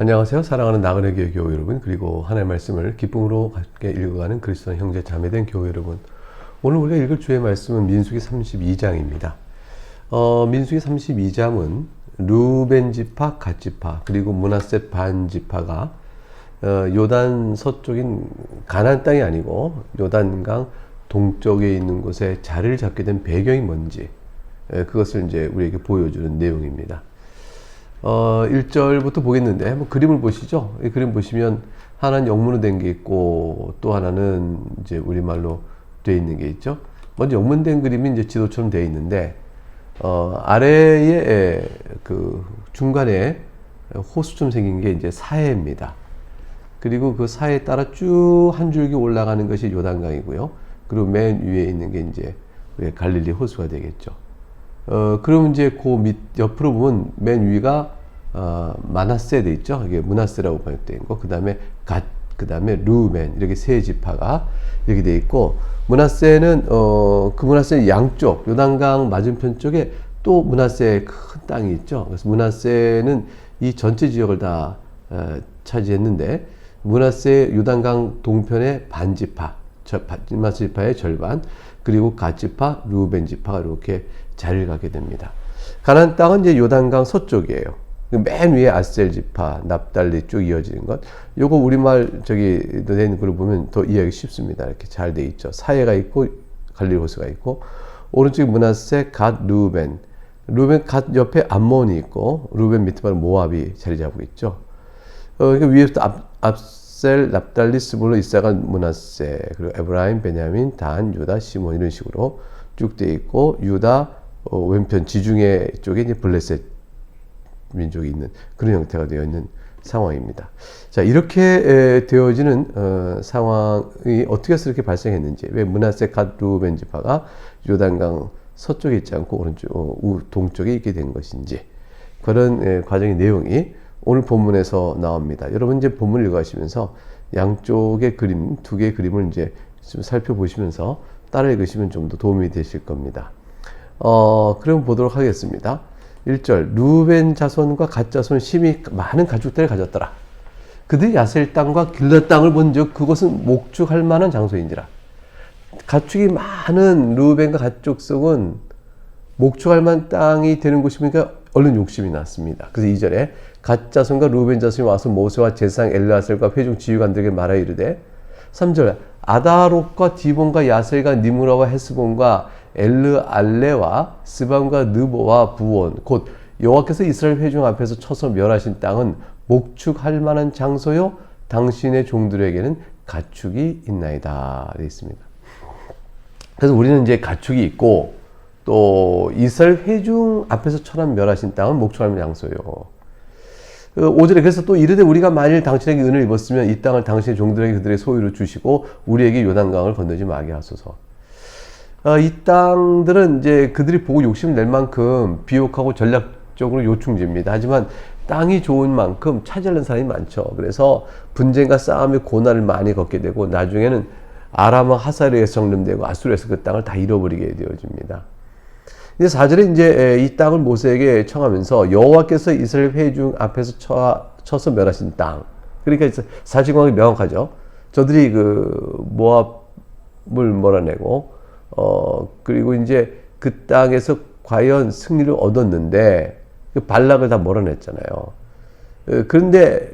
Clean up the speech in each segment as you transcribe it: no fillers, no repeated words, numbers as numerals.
안녕하세요. 사랑하는 나그네 교회 교회 여러분, 그리고 하나님의 말씀을 기쁨으로 함께 읽어가는 그리스도 형제 자매된 교회 여러분, 오늘 우리가 읽을 주의 말씀은 민수기 32장입니다. 민수기 32장은 루벤 지파, 갓 지파, 그리고 므낫세 반 지파가 요단 서쪽인 가나안 땅이 아니고 요단강 동쪽에 있는 곳에 자리를 잡게 된 배경이 뭔지, 그것을 이제 우리에게 보여주는 내용입니다. 1절부터 보겠는데 한번 그림을 보시죠. 이 그림 보시면 하나는 영문으로 된 게 있고 또 하나는 이제 우리말로 되어 있는 게 있죠. 먼저 영문된 그림이 이제 지도처럼 되어 있는데 아래에 그 중간에 호수처럼 생긴 게 이제 사해입니다. 그리고 그 사해에 따라 쭉 한 줄기 올라가는 것이 요단강이고요. 그리고 맨 위에 있는 게 이제 갈릴리 호수가 되겠죠. 그럼 이제 그 밑 옆으로 보면 맨 위가 마나세 돼 있죠. 이게 므낫세라고 번역된 거. 그다음에 갓, 그다음에 루벤, 이렇게 세 지파가 이렇게 돼 있고, 므낫세는 그 므낫세 양쪽 요단강 맞은편 쪽에 또 므낫세의 큰 땅이 있죠. 그래서 므낫세는 이 전체 지역을 다 차지했는데, 므낫세 요단강 동편의 반 지파, 므낫세 지파의 절반, 그리고 갓 지파, 루벤 지파가 이렇게 자리를 갖게 됩니다. 가나안 땅은 이제 요단강 서쪽이에요. 맨 위에 아셀 지파, 납달리 쭉 이어지는 것. 요거 우리말 저기 된 글을 보면 더 이해하기 쉽습니다. 이렇게 잘 돼 있죠. 사해가 있고 갈릴리 호수가 있고, 오른쪽에 므낫세, 갓, 루벤. 루벤 갓 옆에 암몬이 있고, 루벤 밑에 바로 모압이 자리 잡고 있죠. 그러니까 위에부터 압셀, 납달리, 스불로, 이사간, 므낫세, 그리고 에브라임, 베냐민, 단, 유다, 시몬, 이런 식으로 쭉 돼 있고, 유다 왼편 지중해 쪽에 이제 블레셋 민족이 있는 그런 형태가 되어 있는 상황입니다. 자, 이렇게 되어지는 상황이 어떻게 해서 이렇게 발생했는지, 왜 므낫세, 갓, 루벤 지파가 요단강 서쪽에 있지 않고 오른쪽 동쪽에 있게 된 것인지, 그런 과정의 내용이 오늘 본문에서 나옵니다. 여러분 이제 본문을 읽으시면서 양쪽의 그림, 두 개의 그림을 이제 좀 살펴보시면서 따라 읽으시면 좀 더 도움이 되실 겁니다. 그럼 보도록 하겠습니다. 1절, 루벤 자손과 갓 자손은 심히 많은 가축들을 가졌더라. 그들이 야셀 땅과 길앗 땅을 본즉 그것은 목축할 만한 장소인지라. 가축이 많은 루벤과 갓 족속은 목축할 만한 땅이 되는 곳이니까 얼른 욕심이 났습니다. 그래서 2절에 갓 자손과 루벤 자손이 와서 모세와 제사장 엘르아셀과 회중 지휘관들에게 말하 이르되, 3절, 아다롯과 디본과 야셀과 니므라와 헤스본과 엘르알레와 스밤과 느보와 부온, 곧 여호와께서 이스라엘 회중 앞에서 쳐서 멸하신 땅은 목축할 만한 장소요, 당신의 종들에게는 가축이 있나이다 되어 있습니다. 그래서 우리는 이제 가축이 있고, 또 이스라엘 회중 앞에서 쳐서 멸하신 땅은 목축할 만한 장소요. 5절에 그래서 또 이르되 우리가 만일 당신에게 은혜를 입었으면 이 땅을 당신의 종들에게 그들의 소유로 주시고 우리에게 요단강을 건너지 마게 하소서. 이 땅들은 이제 그들이 보고 욕심을 낼 만큼 비옥하고 전략적으로 요충지입니다. 하지만 땅이 좋은 만큼 차지하는 사람이 많죠. 그래서 분쟁과 싸움의 고난을 많이 겪게 되고, 나중에는 아람과 하사르에서 정림되고 아수르에서 그 땅을 다 잃어버리게 되어집니다. 이제 4절에 이제 이 땅을 모세에게 청하면서 여호와께서 이스라엘 회중 앞에서 쳐서 멸하신 땅. 그러니까 사실관계 명확하죠. 저들이 그 모압을 몰아내고, 그리고 이제 그 땅에서 과연 승리를 얻었는데 그 발락을 다 몰아냈잖아요. 그런데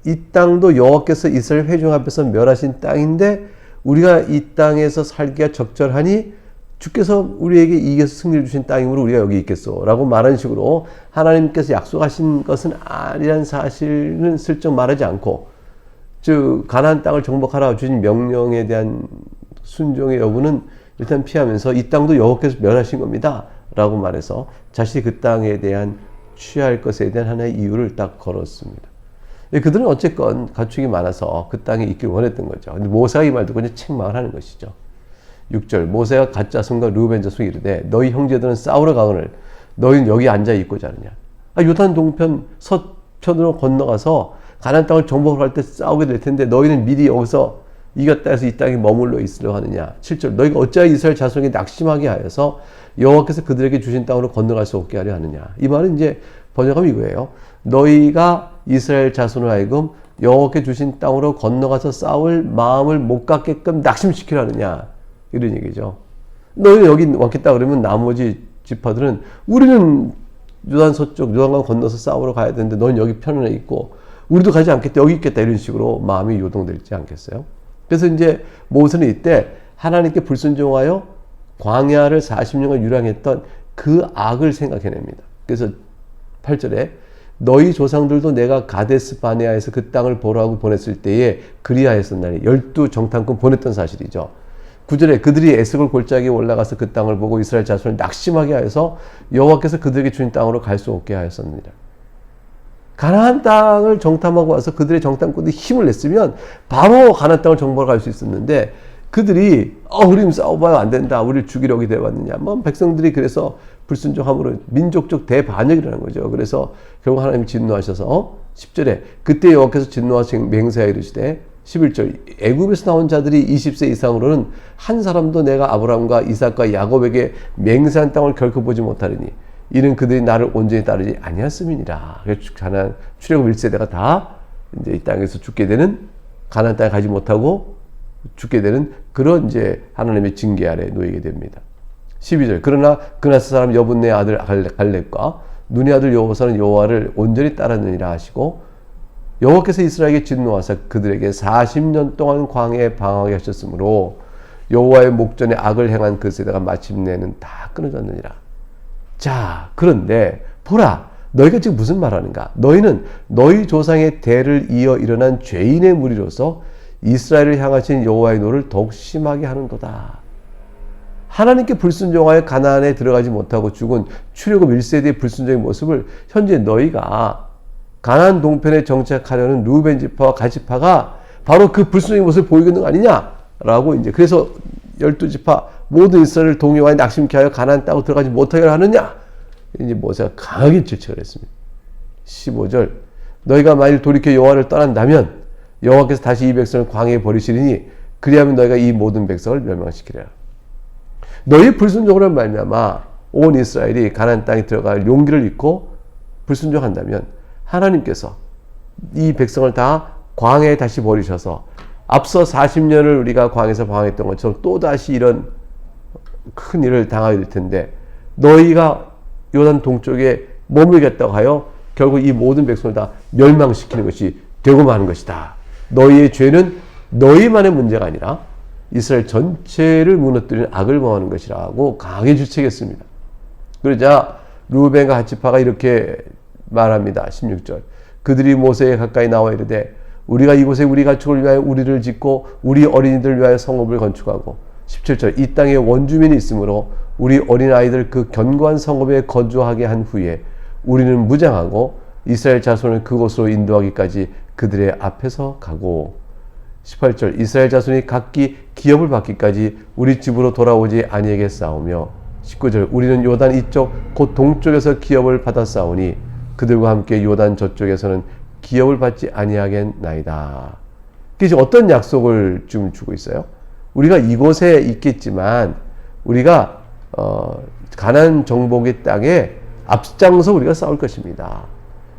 이 땅도 여호와께서 이스라엘 회중 앞에서 멸하신 땅인데 우리가 이 땅에서 살기가 적절하니 주께서 우리에게 이겨서 승리를 주신 땅이므로 우리가 여기 있겠소 라고 말하는 식으로 하나님께서 약속하신 것은 아니란 사실은 슬쩍 말하지 않고, 즉 가나안 땅을 정복하라 주신 명령에 대한 순종의 여부는 일단 피하면서 이 땅도 여호와께서 멸하신 겁니다 라고 말해서 자신이 그 땅에 대한 취할 것에 대한 하나의 이유를 딱 걸었습니다. 그들은 어쨌건 가축이 많아서 그 땅에 있길 원했던 거죠. 근데 모세가 이 말 듣고 이제 책망을 하는 것이죠. 6절, 모세가 갓 자손과 루벤 자손이 이르되 너희 형제들은 싸우러 가거늘 너희는 여기 앉아 있고자 하느냐. 요단 동편 서편으로 건너가서 가나안 땅을 정복을 할 때 싸우게 될 텐데 너희는 미리 여기서 이겼다 해서 이 땅에 머물러 있으려 하느냐. 7절, 너희가 어찌하여 이스라엘 자손에게 낙심하게 하여서 여호와께서 그들에게 주신 땅으로 건너갈 수 없게 하려 하느냐. 이 말은 이제 번역하면 이거예요. 너희가 이스라엘 자손을 하여금 여호와께 주신 땅으로 건너가서 싸울 마음을 못 갖게끔 낙심시키라느냐, 이런 얘기죠. 너희 여기 왔겠다 그러면 나머지 지파들은 우리는 요단 서쪽 요단강 건너서 싸우러 가야 되는데 넌 여기 편안해 있고 우리도 가지 않겠다, 여기 있겠다, 이런 식으로 마음이 요동되지 않겠어요? 그래서 이제 모세는 이때 하나님께 불순종하여 광야를 40년간 유랑했던 그 악을 생각해냅니다. 그래서 8절에 너희 조상들도 내가 가데스 바네아에서 그 땅을 보라고 보냈을 때에 그리하였었나니 12정탐꾼 보냈던 사실이죠. 9절에 그들이 에스골 골짜기에 올라가서 그 땅을 보고 이스라엘 자손을 낙심하게 하여서 여호와께서 그들에게 주신 땅으로 갈 수 없게 하였습니다. 가나안 땅을 정탐하고 와서 그들의 정탐꾼들이 힘을 냈으면 바로 가나안 땅을 정복을 갈 수 있었는데 그들이 우리 싸워봐야 안 된다, 우리를 죽이려고 대봤느냐, 백성들이 그래서 불순종함으로 민족적 대반역이 일어난 거죠. 그래서 결국 하나님이 진노하셔서 10절에 그때 여호와께서 진노하시 맹세하여 이르시되 11절 애굽에서 나온 자들이 20세 이상으로는 한 사람도 내가 아브라함과 이삭과 야곱에게 맹세한 땅을 결코 보지 못하리니 이는 그들이 나를 온전히 따르지 아니하였음이니라. 가나안 출애굽 1세대가 다 이제 이 땅에서 죽게 되는, 가나안 땅에 가지 못하고 죽게 되는 그런 이제 하나님의 징계 아래 놓이게 됩니다. 12절 그러나 그나스 사람 여분네 아들 갈렙과 눈의 아들 여호사는 여호와를 온전히 따랐느니라 하시고 여호와께서 이스라엘에게 진노하사 그들에게 40년 동안 광야에 방황하게 하셨으므로 여호와의 목전에 악을 행한 그 세대가 마침내는 다 끊어졌느니라. 자, 그런데 보라, 너희가 지금 무슨 말하는가? 너희는 너희 조상의 대를 이어 일어난 죄인의 무리로서 이스라엘을 향하신 여호와의 노를 더욱 심하게 하는도다. 하나님께 불순종하여 가나안에 들어가지 못하고 죽은 출애굽 1세대의 불순종의 모습을 현재 너희가 가나안 동편에 정착하려는 루벤 지파와 갓 지파가 바로 그 불순종의 모습을 보이고 있는 거 아니냐라고, 이제 그래서 12지파 모든 이스라엘을 동요하여 낙심케 하여 가나안 땅으로 들어가지 못하게 하느냐, 이제 모세가 강하게 질책을 했습니다. 15절 너희가 만일 돌이켜 여호와를 떠난다면 여호와께서 다시 이 백성을 광야에 버리시리니 그리하면 너희가 이 모든 백성을 멸망시키리라. 너희 불순종으로 말미암아 온 이스라엘이 가나안 땅에 들어갈 용기를 잃고 불순종한다면 하나님께서 이 백성을 다 광야에 다시 버리셔서 앞서 40년을 우리가 광야에서 방황했던 것처럼 또다시 이런 큰 일을 당하게 될 텐데 너희가 요단 동쪽에 머물겠다고 하여 결국 이 모든 백성을 다 멸망시키는 것이 되고 마는 것이다. 너희의 죄는 너희만의 문제가 아니라 이스라엘 전체를 무너뜨리는 악을 범하는 것이라고 강하게 질책했습니다. 그러자 루벤과 갓 지파가 이렇게 말합니다. 16절 그들이 모세에 가까이 나와 이르되 우리가 이곳에 우리 가축을 위하여 우리를 짓고 우리 어린이들을 위하여 성읍을 건축하고 17절 이 땅에 원주민이 있으므로 우리 어린아이들 그 견고한 성읍에 거주하게 한 후에 우리는 무장하고 이스라엘 자손을 그곳으로 인도하기까지 그들의 앞에서 가고 18절 이스라엘 자손이 각기 기업을 받기까지 우리 집으로 돌아오지 아니하겠사오며 19절 우리는 요단 이쪽 곧 동쪽에서 기업을 받아 싸우니 그들과 함께 요단 저쪽에서는 기업을 받지 아니하겠나이다. 그래서 어떤 약속을 지금 주고 있어요? 우리가 이곳에 있겠지만 우리가 가나안 정복의 땅에 앞장서 우리가 싸울 것입니다.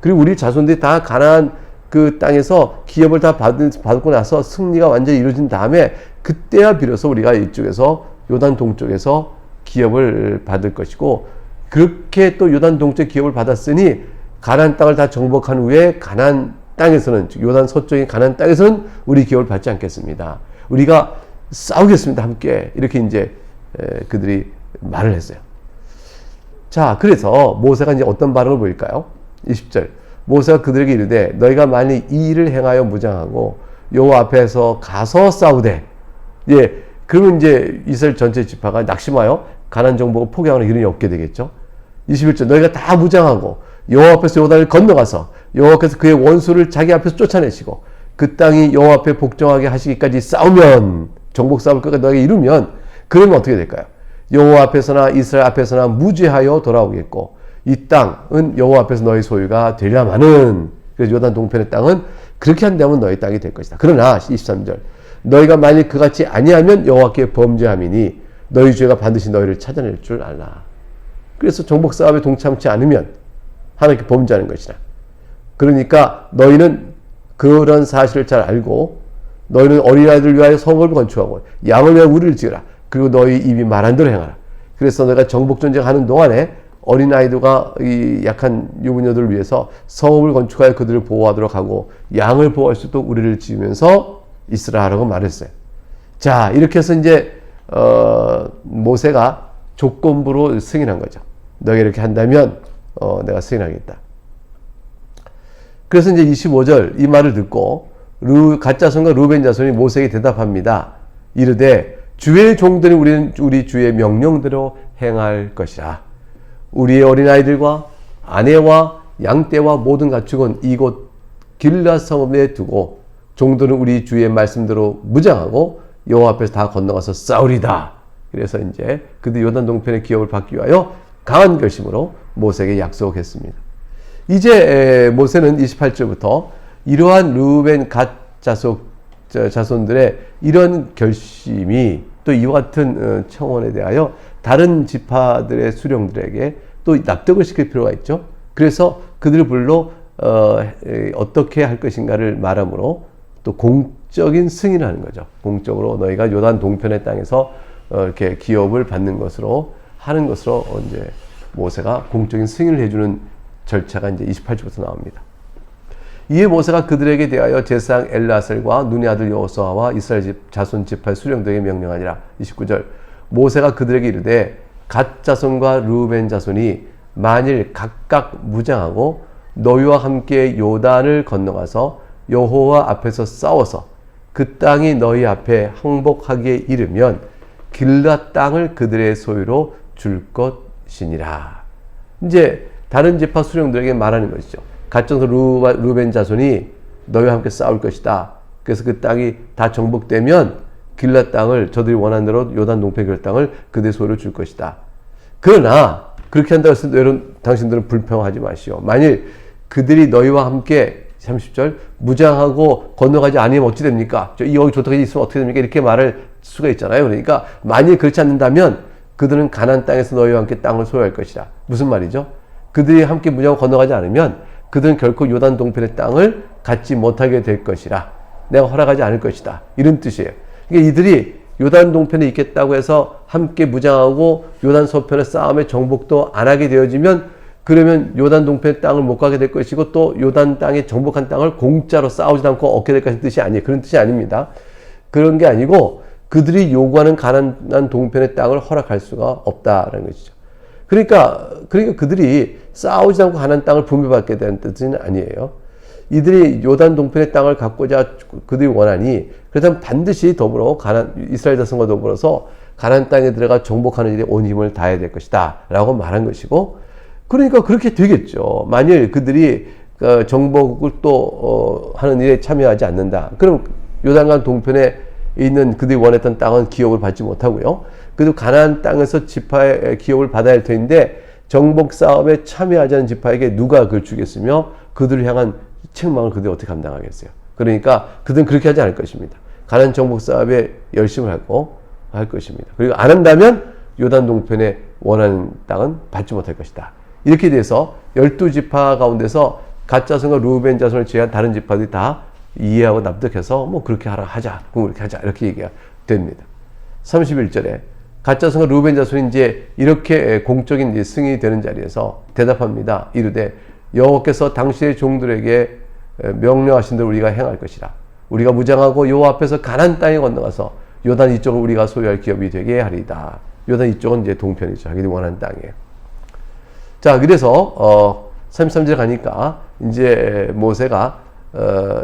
그리고 우리 자손들이 다 가나안 그 땅에서 기업을 다 받고 나서 승리가 완전히 이루어진 다음에 그때야 비로소 우리가 이쪽에서 요단 동쪽에서 기업을 받을 것이고 그렇게 또 요단 동쪽 기업을 받았으니 가나안 땅을 다 정복한 후에 가나안 땅에서는 즉 요단 서쪽인 가나안 땅에서는 우리 기업을 받지 않겠습니다. 우리가 싸우겠습니다. 함께 이렇게 이제 그들이 말을 했어요. 자, 그래서 모세가 이제 어떤 반응을 보일까요? 20절 모세가 그들에게 이르되 너희가 만일 이 일을 행하여 무장하고 여호와 앞에서 가서 싸우되 그러면 이제 이스라엘 전체 지파가 낙심하여 가나안 정복을 포기하거나 이런 일이 없게 되겠죠. 21절 너희가 다 무장하고 여호와 앞에서 요단을 건너가서 여호와께서 그의 원수를 자기 앞에서 쫓아내시고 그 땅이 여호와 앞에 복종하게 하시기까지 싸우면 정복 싸움을 끝까지 너희가 이루면 그러면 어떻게 될까요? 여호와 앞에서나 이스라엘 앞에서나 무죄하여 돌아오겠고 이 땅은 여호와 앞에서 너희 소유가 되려마는 그래서 요단 동편의 땅은 그렇게 한다면 너희 땅이 될 것이다. 그러나 23절 너희가 만일 그같이 아니하면 여호와께 범죄함이니 너희 죄가 반드시 너희를 찾아낼 줄 알라. 그래서 정복 싸움에 동참치 않으면 하나님께 범죄하는 것이라. 그러니까 너희는 그런 사실을 잘 알고 너희는 어린아이들을 위하여 성읍을 건축하고 양을 위하여 우리를 지으라. 그리고 너희 입이 말한 대로 행하라. 그래서 너희가 정복전쟁하는 동안에 어린아이들과 이 약한 유부녀들을 위해서 성읍을 건축하여 그들을 보호하도록 하고 양을 보호할 수 있도록 우리를 지으면서 있으라라고 말했어요. 자, 이렇게 해서 이제 모세가 조건부로 승인한 거죠. 너희가 이렇게 한다면 내가 승인하겠다. 그래서 이제 25절 이 말을 듣고 갓 자손과 루벤 자손이 모세에게 대답합니다. 이르되 주의 종들이 우리 주의 명령대로 행할 것이라. 우리의 어린아이들과 아내와 양떼와 모든 가축은 이곳 길앗 성읍에 두고 종들은 우리 주의 말씀대로 무장하고 여호와 앞에서 다 건너가서 싸우리다. 그래서 이제 그들 요단 동편의 기업을 받기 위하여 강한 결심으로 모세에게 약속했습니다. 이제 모세는 28절부터 이러한 루벤 갓 자손들의 이런 결심이 또 이와 같은 청원에 대하여 다른 지파들의 수령들에게 또 납득을 시킬 필요가 있죠. 그래서 그들을 불러 어떻게 할 것인가를 말함으로 또 공적인 승인을 하는 거죠. 공적으로 너희가 요단 동편의 땅에서 이렇게 기업을 받는 것으로 하는 것으로 이제 모세가 공적인 승인을 해주는 절차가 이제 28절부터 나옵니다. 이에 모세가 그들에게 대하여 제사장 엘르아살과 눈의 아들 여호수아와 이스라엘 자손 지파의 수령들에게 명령하니라. 29절 모세가 그들에게 이르되 갓 자손과 루벤 자손이 만일 각각 무장하고 너희와 함께 요단을 건너가서 여호와 앞에서 싸워서 그 땅이 너희 앞에 항복하기에 이르면 길앗 땅을 그들의 소유로 줄 것이니라. 이제 다른 지파 수령들에게 말하는 것이죠. 갓 자손 루벤 자손이 너희와 함께 싸울 것이다. 그래서 그 땅이 다 정복되면 길앗 땅을 저들이 원하는 대로 요단 동편 길앗 땅을 그들의 소유로 줄 것이다. 그러나 그렇게 한다고 해서 여러분 당신들은 불평하지 마시오. 만일 그들이 너희와 함께 30절 무장하고 건너가지 않으면 어찌 됩니까? 여기 조탁이 있으면 어떻게 됩니까? 이렇게 말할 수가 있잖아요. 그러니까 만일 그렇지 않는다면 그들은 가나안 땅에서 너희와 함께 땅을 소유할 것이다. 무슨 말이죠? 그들이 함께 무장하고 건너가지 않으면 그들은 결코 요단 동편의 땅을 갖지 못하게 될 것이라. 내가 허락하지 않을 것이다. 이런 뜻이에요. 그러니까 이들이 요단 동편에 있겠다고 해서 함께 무장하고 요단 서편의 싸움에 정복도 안 하게 되어지면 그러면 요단 동편의 땅을 못 가게 될 것이고 또 요단 땅에 정복한 땅을 공짜로 싸우지 않고 얻게 될 것인 뜻이 아니에요. 그런 뜻이 아닙니다. 그런 게 아니고 그들이 요구하는 가나안 동편의 땅을 허락할 수가 없다라는 것이죠. 그러니까 그들이 싸우지 않고 가나안 땅을 분배받게 되는 뜻은 아니에요. 이들이 요단 동편의 땅을 갖고자 그들이 원하니 그렇다면 반드시 더불어 이스라엘 자손과 더불어서 가나안 땅에 들어가 정복하는 일에 온 힘을 다해야 될 것이다 라고 말한 것이고, 그러니까 그렇게 되겠죠. 만일 그들이 정복을 또 하는 일에 참여하지 않는다. 그럼 요단강 동편에 있는 그들이 원했던 땅은 기업을 받지 못하고요. 그래도 가나안 땅에서 지파의 기업을 받아야 할 텐데 정복 싸움에 참여하지 않은 지파에게 누가 그걸 주겠으며 그들을 향한 책망을 그들이 어떻게 감당하겠어요. 그러니까 그들은 그렇게 하지 않을 것입니다. 가나안 정복 싸움에 열심을 하고 할 것입니다. 그리고 안 한다면 요단 동편에 원하는 땅은 받지 못할 것이다. 이렇게 돼서 12지파 가운데서 갓 자손과 루벤 자손을 제외한 다른 지파들이 다 이해하고 납득해서 뭐 그렇게 하자, 그럼 그렇게 하자 이렇게 얘기가 됩니다. 31절에 갓 자손과 루벤 자손이 이제 이렇게 공적인 승인이 되는 자리에서 대답합니다. 이르되 여호와께서 당신의 종들에게 명령하신 대로 우리가 행할 것이라. 우리가 무장하고 여호와 앞에서 가나안 땅에 건너가서 요단 이쪽을 우리가 소유할 기업이 되게 하리이다. 요단 이쪽은 이제 동편이죠. 자기들이 원하는 땅이에요. 자, 그래서 33절 가니까 이제 모세가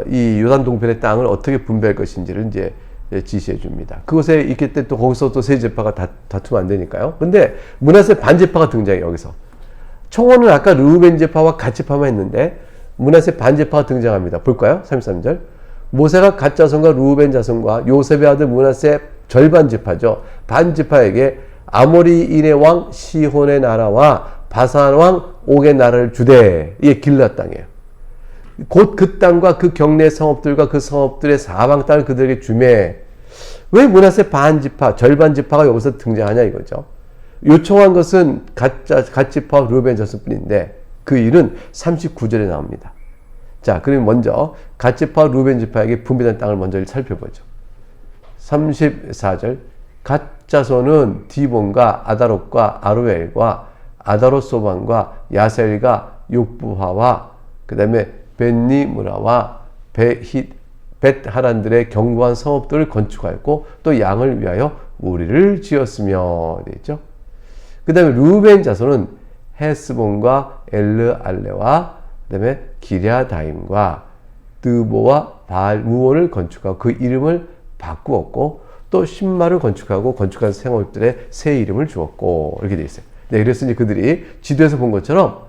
이 요단 동편의 땅을 어떻게 분배할 것인지를 이제 지시해 줍니다. 그곳에 있기 때문에 또 거기서 또 세 지파가 다투면 안 되니까요. 근데 므낫세 반지파가 등장해요. 여기서 총원은 아까 르우벤 지파와 갓 지파만 했는데 므낫세 반지파가 등장합니다. 볼까요? 33절 모세가 갓 자손과 르우벤 자손과 요셉의 아들 므낫세 절반 지파죠. 반 지파에게 아모리인의 왕 시혼의 나라와 바산 왕 옥의 나라를 주되, 이게 길앗 땅이에요. 곧 그 땅과 그 경내 성읍들과 그 성읍들의 사방 땅을 그들에게 주매. 왜 므낫세 반 지파, 절반 지파가 여기서 등장하냐 이거죠. 요청한 것은 갓 지파와 르우벤 자손뿐인데 그 일은 39절에 나옵니다. 자, 그럼 먼저 갓 지파와 루벤 지파에게 분배된 땅을 먼저 살펴보죠. 34절 갓 자손은 디본과 아다롯과 아루엘과 아다롯 소반과 야셀과 욕부하와 그 다음에 벤니무라와 벳하란들의 견고한 성읍들을 건축하였고 또 양을 위하여 우리를 지었으며 되어 있죠. 그 다음에 루벤 자손은 헤스본과 엘르알레와 그 다음에 기랴다임과 드보와 바알무온을 건축하고 그 이름을 바꾸었고 또 신마를 건축하고 건축한 생업들의 새 이름을 주었고 이렇게 되어 있어요. 네, 그래서 이제 그들이 지도에서 본 것처럼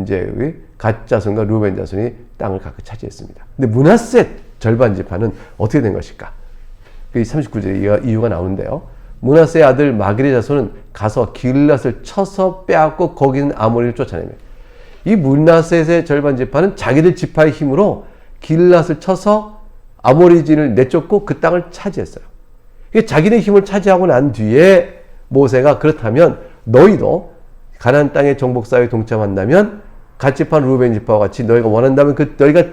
이제 여기 갓 자손과 루벤 자손이 땅을 각각 차지했습니다. 근데 므낫세 절반 지파는 어떻게 된 것일까? 39절에 이유가 나오는데요. 므낫세의 아들 마길의 자손은 가서 길랏을 쳐서 빼앗고 거기 있는 아모리를 쫓아내며 이 므낫세의 절반 지파는 자기들 지파의 힘으로 길랏을 쳐서 아모리진을 내쫓고 그 땅을 차지했어요. 자기네 힘을 차지하고 난 뒤에 모세가 그렇다면 너희도 가나안 땅의 정복사에 동참한다면 갓 지파 루벤 지파와 같이 너희가 원한다면 너희가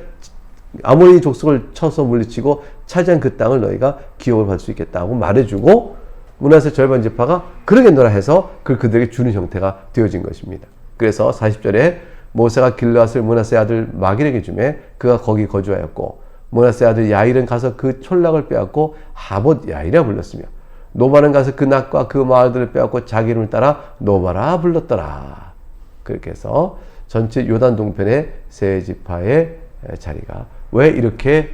아모리 족속을 쳐서 물리치고 차지한 그 땅을 너희가 기업을 받을 수 있겠다고 말해주고 므낫세 절반 지파가 그러겠노라 해서 그들에게 주는 형태가 되어진 것입니다. 그래서 40절에 모세가 길랏을 므낫세 아들 마길에게 주매 그가 거기 거주하였고 므낫세 아들 야일은 가서 그 촌락을 빼앗고 하봇 야일이라 불렀으며 노바는 가서 그 낙과 그 마을들을 빼앗고 자기 이름을 따라 노바라 불렀더라. 그렇게 해서 전체 요단 동편의 세 지파의 자리가 왜 이렇게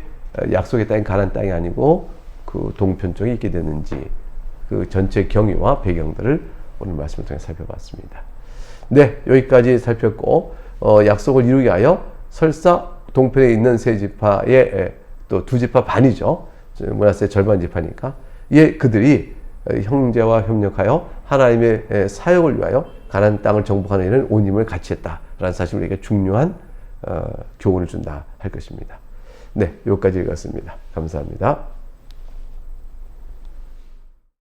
약속의 땅인 가나안 땅이 아니고 그 동편 쪽에 있게 되는지 그 전체 경위와 배경들을 오늘 말씀을 통해 살펴봤습니다. 네, 여기까지 살폈고 약속을 이루게 하여 설사 동편에 있는 세 지파의 또 두 지파 반이죠. 므낫세 절반 지파니까 그들이 형제와 협력하여 하나님의 사역을 위하여 가나안 땅을 정복하는 일은 온 힘을 같이 했다라는 사실을 우리에게 중요한 교훈을 준다 할 것입니다. 네, 여기까지 읽었습니다. 감사합니다.